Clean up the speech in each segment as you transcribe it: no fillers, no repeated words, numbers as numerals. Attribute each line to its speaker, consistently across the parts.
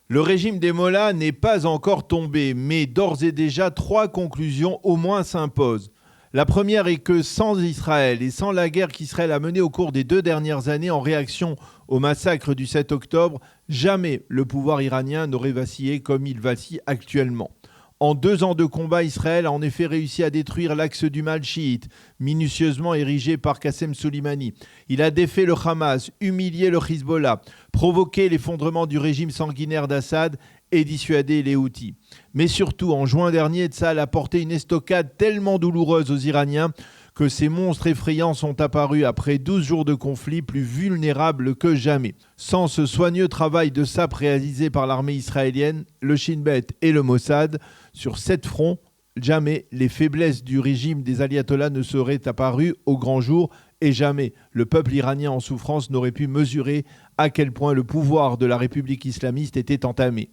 Speaker 1: Le régime des Mollahs n'est pas encore tombé, mais d'ores et déjà 3 conclusions au moins s'imposent. La première est que sans Israël et sans la guerre qu'Israël a menée au cours des 2 dernières années en réaction au massacre du 7 octobre, jamais le pouvoir iranien n'aurait vacillé comme il vacille actuellement. En 2 ans de combat, Israël a en effet réussi à détruire l'axe du mal chiite, minutieusement érigé par Qassem Soleimani. Il a défait le Hamas, humilié le Hezbollah, provoqué l'effondrement du régime sanguinaire d'Assad et dissuadé les Houthis. Mais surtout, en juin dernier, Tsahal a porté une estocade tellement douloureuse aux Iraniens que ces monstres effrayants sont apparus après 12 jours de conflit plus vulnérables que jamais. Sans ce soigneux travail de sape réalisé par l'armée israélienne, le Shin Bet et le Mossad, sur 7 fronts, jamais les faiblesses du régime des ayatollahs ne seraient apparues au grand jour et jamais le peuple iranien en souffrance n'aurait pu mesurer à quel point le pouvoir de la République islamiste était entamé.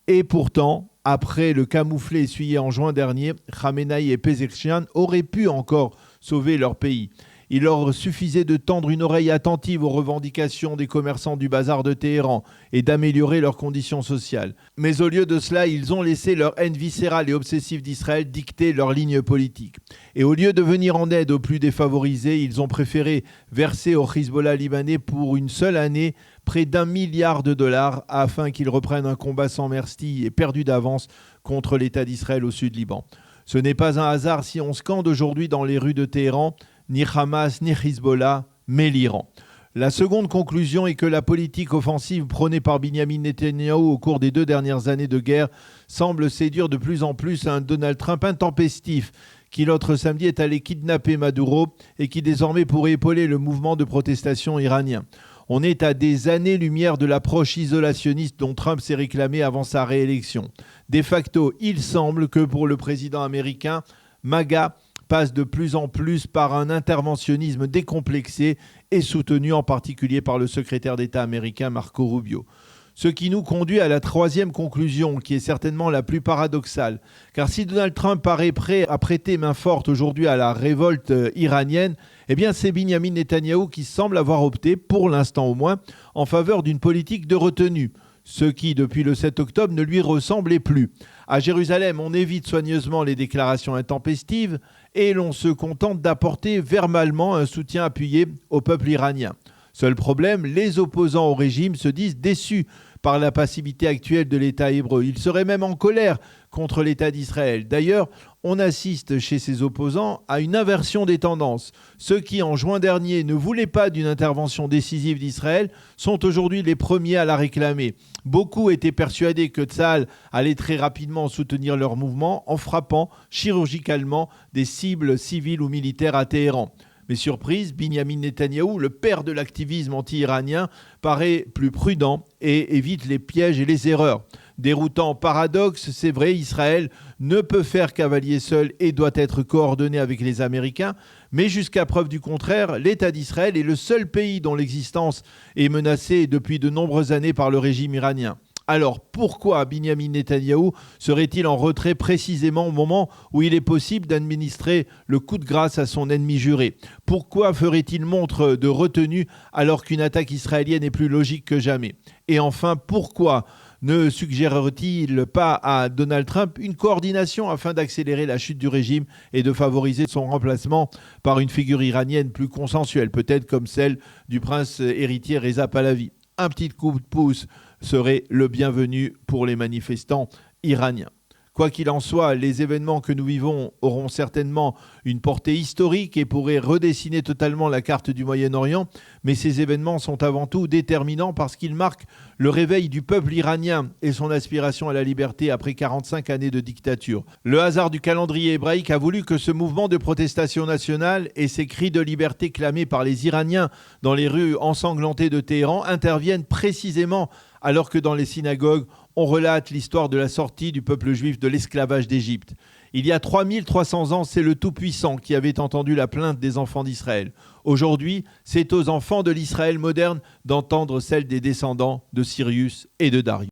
Speaker 1: Et pourtant, après le camouflet essuyé en juin dernier, Khamenei et Pezeshkian auraient pu encore sauver leur pays. Il leur suffisait de tendre une oreille attentive aux revendications des commerçants du bazar de Téhéran et d'améliorer leurs conditions sociales. Mais au lieu de cela, ils ont laissé leur haine viscérale et obsessive d'Israël dicter leur ligne politique. Et au lieu de venir en aide aux plus défavorisés, ils ont préféré verser au Hezbollah libanais pour une seule année près d'$1 milliard afin qu'ils reprennent un combat sans merci et perdu d'avance contre l'État d'Israël au sud Liban. Ce n'est pas un hasard si on scande aujourd'hui dans les rues de Téhéran ni Hamas ni Hezbollah, mais l'Iran. La seconde conclusion est que la politique offensive prônée par Binyamin Netanyahou au cours des 2 dernières années de guerre semble séduire de plus en plus un Donald Trump intempestif qui l'autre samedi est allé kidnapper Maduro et qui désormais pourrait épauler le mouvement de protestation iranien. On est à des années-lumière de l'approche isolationniste dont Trump s'est réclamé avant sa réélection. De facto, il semble que pour le président américain, MAGA passe de plus en plus par un interventionnisme décomplexé et soutenu en particulier par le secrétaire d'État américain Marco Rubio. Ce qui nous conduit à la 3e conclusion, qui est certainement la plus paradoxale. Car si Donald Trump paraît prêt à prêter main forte aujourd'hui à la révolte iranienne, eh bien c'est Binyamin Netanyahou qui semble avoir opté, pour l'instant au moins, en faveur d'une politique de retenue. Ce qui, depuis le 7 octobre, ne lui ressemblait plus. À Jérusalem, on évite soigneusement les déclarations intempestives et l'on se contente d'apporter verbalement un soutien appuyé au peuple iranien. Seul problème, les opposants au régime se disent déçus par la passivité actuelle de l'État hébreu. Ils seraient même en colère contre l'État d'Israël. D'ailleurs, on assiste chez ces opposants à une inversion des tendances. Ceux qui, en juin dernier, ne voulaient pas d'une intervention décisive d'Israël sont aujourd'hui les premiers à la réclamer. Beaucoup étaient persuadés que Tsahal allait très rapidement soutenir leur mouvement en frappant chirurgicalement des cibles civiles ou militaires à Téhéran. Mais surprise, Binyamin Netanyahou, le père de l'activisme anti-iranien, paraît plus prudent et évite les pièges et les erreurs. Déroutant paradoxe, c'est vrai, Israël ne peut faire cavalier seul et doit être coordonné avec les Américains, mais jusqu'à preuve du contraire, l'État d'Israël est le seul pays dont l'existence est menacée depuis de nombreuses années par le régime iranien. Alors pourquoi Binyamin Netanyahou serait-il en retrait précisément au moment où il est possible d'administrer le coup de grâce à son ennemi juré ? Pourquoi ferait-il montre de retenue alors qu'une attaque israélienne est plus logique que jamais ? Et enfin, pourquoi ne suggérerait-il pas à Donald Trump une coordination afin d'accélérer la chute du régime et de favoriser son remplacement par une figure iranienne plus consensuelle, peut-être comme celle du prince héritier Reza Pahlavi ? Un petit coup de pouce serait le bienvenu pour les manifestants iraniens. Quoi qu'il en soit, les événements que nous vivons auront certainement une portée historique et pourraient redessiner totalement la carte du Moyen-Orient, mais ces événements sont avant tout déterminants parce qu'ils marquent le réveil du peuple iranien et son aspiration à la liberté après 45 années de dictature. Le hasard du calendrier hébraïque a voulu que ce mouvement de protestation nationale et ces cris de liberté clamés par les Iraniens dans les rues ensanglantées de Téhéran interviennent précisément alors que dans les synagogues, on relate l'histoire de la sortie du peuple juif de l'esclavage d'Égypte. Il y a 3300 ans, c'est le Tout-Puissant qui avait entendu la plainte des enfants d'Israël. Aujourd'hui, c'est aux enfants de l'Israël moderne d'entendre celle des descendants de Cyrus et de Darius.